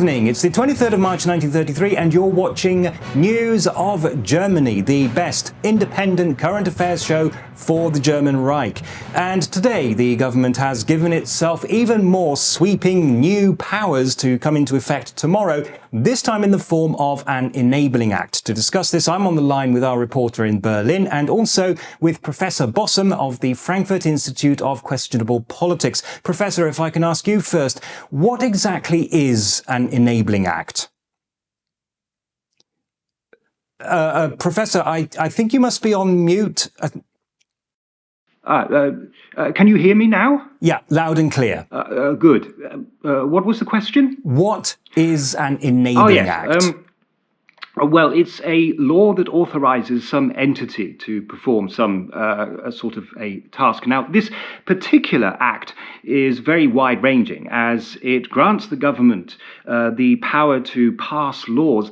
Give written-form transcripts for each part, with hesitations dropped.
evening. It's the 23rd of March 1933 and you're watching News of Germany, the best independent current affairs show for the German Reich. And today the government has given itself even more sweeping new powers to come into effect tomorrow, this time in the form of an enabling act. To discuss this, I'm on the line with our reporter in Berlin and also with Professor Bossum of the Frankfurt Institute of Questionable Politics. Professor, if I can ask you first, what exactly is an enabling act? Professor, I think you must be on mute. Can you hear me now? Yeah, loud and clear. Good. What was the question? What is an enabling act? Well, it's a law that authorizes some entity to perform some sort of a task. Now, this particular act is very wide-ranging, as it grants the government the power to pass laws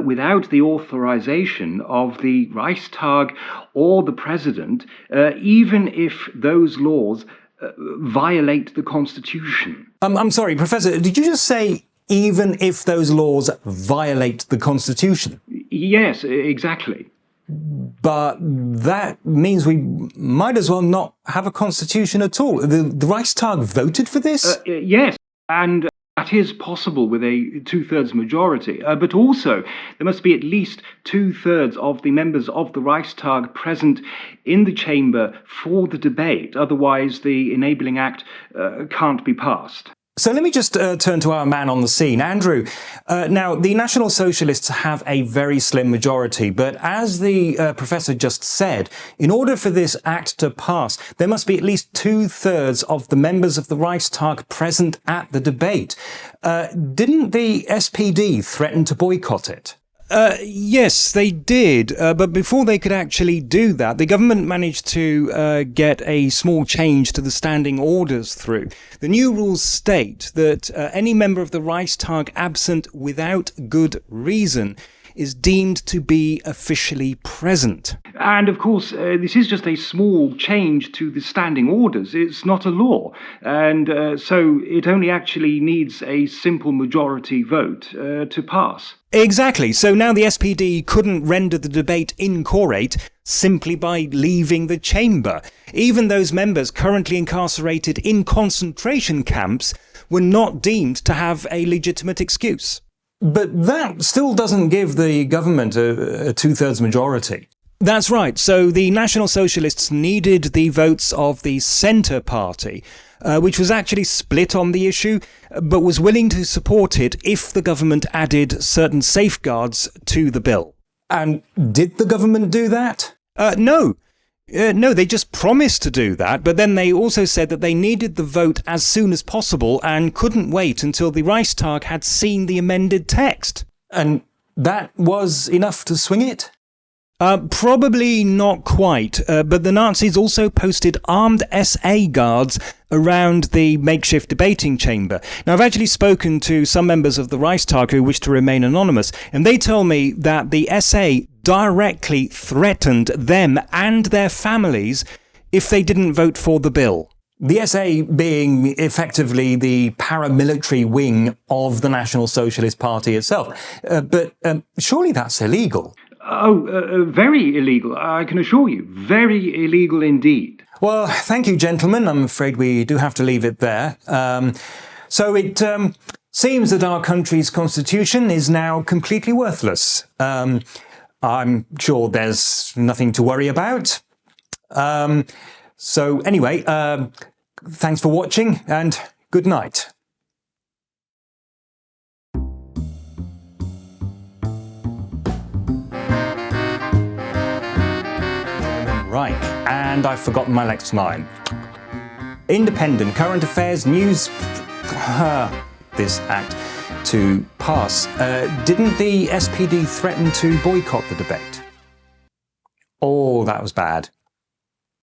without the authorization of the Reichstag or the president, even if those laws violate the Constitution. I'm sorry, Professor, did you just say even if those laws violate the Constitution? Yes, exactly. But that means we might as well not have a constitution at all. The Reichstag voted for this? Yes, and that is possible with a two-thirds majority. But also, there must be at least two-thirds of the members of the Reichstag present in the chamber for the debate. Otherwise, the enabling act can't be passed. So let me just turn to our man on the scene, Andrew. Now, the National Socialists have a very slim majority, but as the professor just said, in order for this act to pass, there must be at least two-thirds of the members of the Reichstag present at the debate. Didn't the SPD threaten to boycott it? Yes, they did. But before they could actually do that, the government managed to get a small change to the standing orders through. The new rules state that any member of the Reichstag absent without good reason is deemed to be officially present. And of course, this is just a small change to the standing orders. It's not a law. And so it only actually needs a simple majority vote to pass. Exactly. So now the SPD couldn't render the debate incorrect simply by leaving the chamber. Even those members currently incarcerated in concentration camps were not deemed to have a legitimate excuse. But that still doesn't give the government a two-thirds majority. That's right. So the National Socialists needed the votes of the Centre Party, which was actually split on the issue, but was willing to support it if the government added certain safeguards to the bill. And did the government do that? No. No, they just promised to do that, but then they also said that they needed the vote as soon as possible and couldn't wait until the Reichstag had seen the amended text. And that was enough to swing it? Probably not quite, but the Nazis also posted armed SA guards around the makeshift debating chamber. Now, I've actually spoken to some members of the Reichstag who wish to remain anonymous, and they tell me that the SA directly threatened them and their families if they didn't vote for the bill. The SA being effectively the paramilitary wing of the National Socialist Party itself. But surely that's illegal. Oh, very illegal, I can assure you. Very illegal indeed. Well, thank you, gentlemen. I'm afraid we do have to leave it there. So it seems that our country's constitution is now completely worthless. I'm sure there's nothing to worry about. So anyway, thanks for watching and good night. Right, and I've forgotten my next line. Independent current affairs news. This act to pass. Didn't the SPD threaten to boycott the debate? Oh, that was bad.